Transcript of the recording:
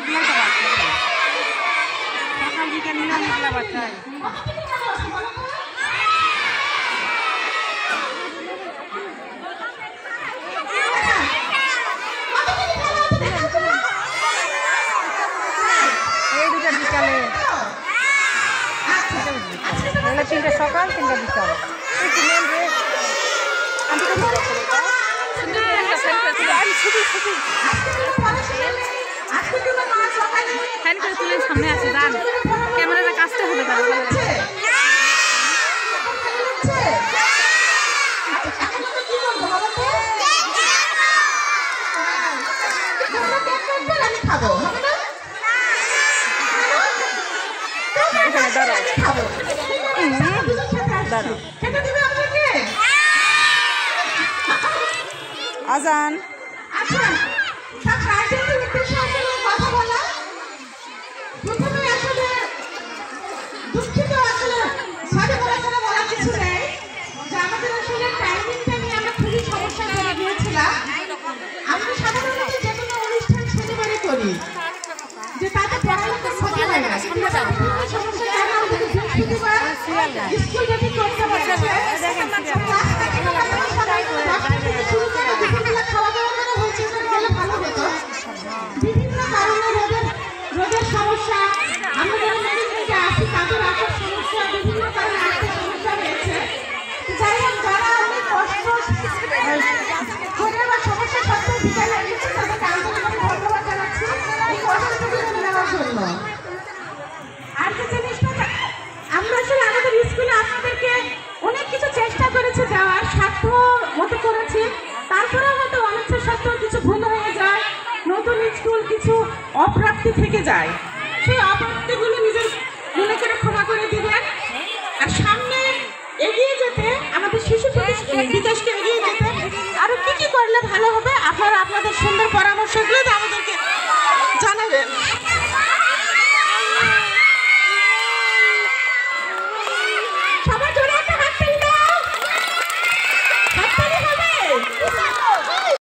সকাল বিকাল নিলাম বাচ্চা এই দুটো বিকালে 3টে সকাল 3টে বিকাল ফ্যান করে তুলে সামনে আছে দান ক্যামেরাটা কাজটা হবে আজান যে তাতে পড়ালেখা ক্ষতি হয় না স্কুল যদি করতে পারে খাওয়া দাওয়া করা হচ্ছে গেলে ভালো হতো বিভিন্ন কারণে রোগের সমস্যা আমরা যারা মেডিকেলে আসি তাদের আসার সমস্যা বিভিন্ন কারণে আর্থিক সমস্যা রয়েছে যাই হোক যারা অনেক কষ্ট করে বা সমস্যা সত্ত্বেও বিদ্যালয়ে এসেছে তাদেরকে আন্তরিকভাবে ধন্যবাদ জানাচ্ছি এই কষ্টটুকু নেওয়ার জন্য। আর যে জিনিসটা আমরা আসলে আমাদের স্কুলে আপনাদেরকে অনেক কিছু চেষ্টা করেছি দেওয়ার স্বার্থ মতো করেছি তারপরেও হয়তো অনিচ্ছা সত্ত্বেও কিছু ভুল হয়ে যায় নতুন স্কুল কিছু অপ্রাপ্তি থেকে যায় সেই অপ্রাপ্তিগুলো নিজের মনে করে ক্ষমা করে দিবেন আর সামনে এগিয়ে যেতে আমাদের শিশু বিকাশকে এগিয়ে যেতে আরো কি করলে ভালো হবে আপনারা আপনাদের সুন্দর পরামর্শগুলো